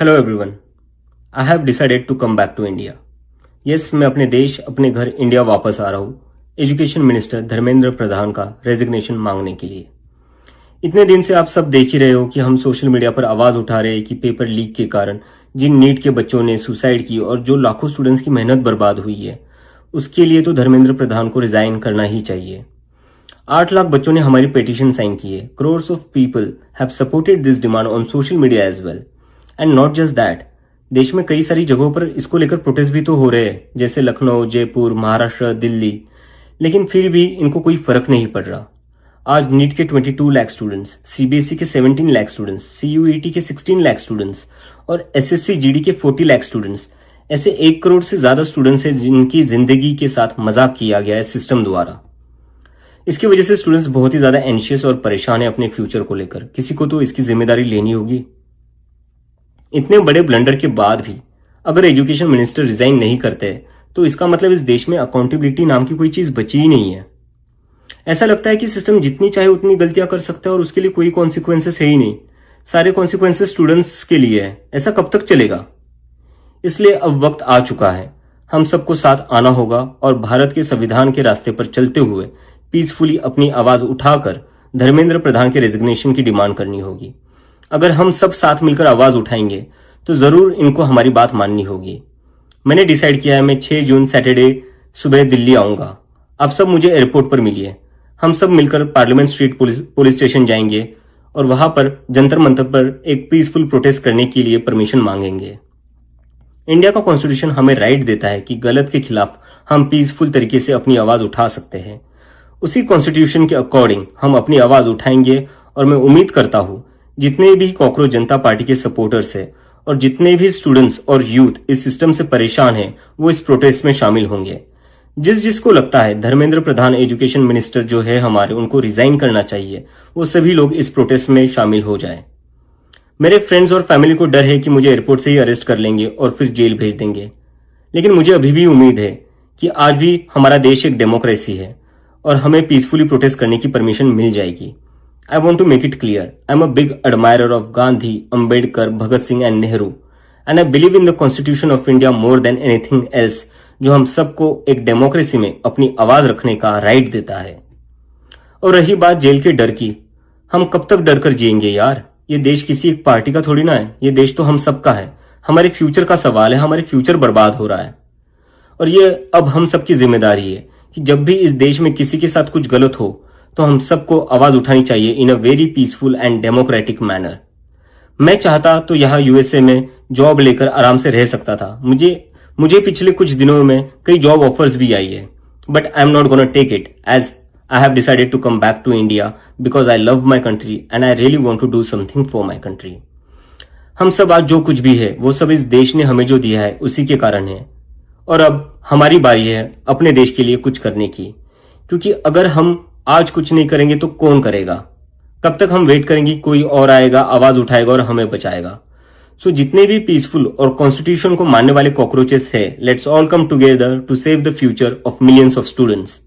Hello everyone, I have decided to come back to India. Yes, मैं अपने देश, अपने घर इंडिया वापस आ रहा हूँ एजुकेशन मिनिस्टर धर्मेंद्र प्रधान का रेजिग्नेशन मांगने के लिए। इतने दिन से आप सब देख ही रहे हो कि हम सोशल मीडिया पर आवाज उठा रहे हैं कि पेपर लीक के कारण जिन नीट के बच्चों ने सुसाइड की और जो लाखों स्टूडेंट्स की मेहनत बर्बाद हुई है, उसके लिए तो धर्मेंद्र प्रधान को रिजाइन करना ही चाहिए। 8 लाख बच्चों ने हमारी पिटीशन साइन की है। Crores of people have supported this demand on social media as well. And not just that, देश में कई सारी जगहों पर इसको लेकर प्रोटेस्ट भी तो हो रहे हैं, जैसे लखनऊ, जयपुर, महाराष्ट्र, दिल्ली, लेकिन फिर भी इनको कोई फर्क नहीं पड़ रहा। आज नीट के 22 लाख स्टूडेंट्स, सीबीएसई के 17 लाख स्टूडेंट्स, सीयूईटी के 16 लाख स्टूडेंट्स और एसएससी जीडी के 40 लाख स्टूडेंट्स, ऐसे 1 करोड़ से ज्यादा स्टूडेंट्स हैं जिनकी जिंदगी के साथ मजाक किया गया है सिस्टम द्वारा। इसकी वजह से स्टूडेंट्स बहुत ही ज्यादा एंशियस और परेशान है अपने फ्यूचर को लेकर। किसी को तो इसकी जिम्मेदारी लेनी होगी। इतने बड़े ब्लंडर के बाद भी अगर एजुकेशन मिनिस्टर रिजाइन नहीं करते तो इसका मतलब इस देश में अकाउंटेबिलिटी नाम की कोई चीज बची ही नहीं है। ऐसा लगता है कि सिस्टम जितनी चाहे उतनी गलतियां कर सकता है और उसके लिए कोई कॉन्सिक्वेंसेस है ही नहीं। सारे कॉन्सिक्वेंसेस स्टूडेंट्स के लिए है। ऐसा कब तक चलेगा? इसलिए अब वक्त आ चुका है, हम सबको साथ आना होगा और भारत के संविधान के रास्ते पर चलते हुए पीसफुली अपनी आवाज उठाकर धर्मेंद्र प्रधान के रेजिग्नेशन की डिमांड करनी होगी। अगर हम सब साथ मिलकर आवाज उठाएंगे तो जरूर इनको हमारी बात माननी होगी। मैंने डिसाइड किया है, मैं 6 जून सैटरडे सुबह दिल्ली आऊंगा। आप सब मुझे एयरपोर्ट पर मिलिए। हम सब मिलकर पार्लियामेंट स्ट्रीट पुलिस स्टेशन जाएंगे और वहां पर जंतर मंतर पर एक पीसफुल प्रोटेस्ट करने के लिए परमिशन मांगेंगे। इंडिया का कॉन्स्टिट्यूशन हमें राइट देता है कि गलत के खिलाफ हम पीसफुल तरीके से अपनी आवाज उठा सकते हैं। उसी कॉन्स्टिट्यूशन के अकॉर्डिंग हम अपनी आवाज उठाएंगे और मैं उम्मीद करता हूं जितने भी कॉकरोच जनता पार्टी के सपोर्टर्स हैं और जितने भी स्टूडेंट्स और यूथ इस सिस्टम से परेशान हैं, वो इस प्रोटेस्ट में शामिल होंगे। जिसको लगता है धर्मेंद्र प्रधान एजुकेशन मिनिस्टर जो है हमारे, उनको रिजाइन करना चाहिए, वो सभी लोग इस प्रोटेस्ट में शामिल हो जाए। मेरे फ्रेंड्स और फैमिली को डर है कि मुझे एयरपोर्ट से ही अरेस्ट कर लेंगे और फिर जेल भेज देंगे, लेकिन मुझे अभी भी उम्मीद है कि आज भी हमारा देश एक डेमोक्रेसी है और हमें पीसफुली प्रोटेस्ट करने की परमिशन मिल जाएगी। I want to make it clear, I'm a big admirer of Gandhi, Ambedkar, Bhagat Singh and Nehru, and I believe in the Constitution of India more than anything else, जो हम सबको एक democracy में अपनी आवाज रखने का राइट देता है। और रही बात जेल के डर की, हम कब तक डर कर जिएंगे यार? ये देश किसी एक पार्टी का थोड़ी ना है, ये देश तो हम सबका है। हमारे फ्यूचर का सवाल है, हमारे फ्यूचर बर्बाद हो रहा है और ये अब हम सबकी जिम्मेदारी है कि जब भी इस देश में किसी के साथ कुछ गलत हो तो हम सबको आवाज उठानी चाहिए in a very peaceful and democratic manner. मैं चाहता तो यहाँ यूएसए में जॉब लेकर आराम से रह सकता था। मुझे पिछले कुछ दिनों में कई जॉब ऑफर्स भी आई है, but I am not gonna take it as I have decided to come back to India because I love my country and I really want to do something for my country. हम सब आज जो कुछ भी है वो सब इस देश ने हमें जो दिया है उसी के कारण है और अब हमारी बारी है अपने देश के लिए कुछ करने की, क्योंकि अगर हम आज कुछ नहीं करेंगे तो कौन करेगा? कब तक हम वेट करेंगे कोई और आएगा, आवाज उठाएगा और हमें बचाएगा? सो जितने भी पीसफुल और कॉन्स्टिट्यूशन को मानने वाले कॉकरोचेस है, let's all come together to save the future of millions of students.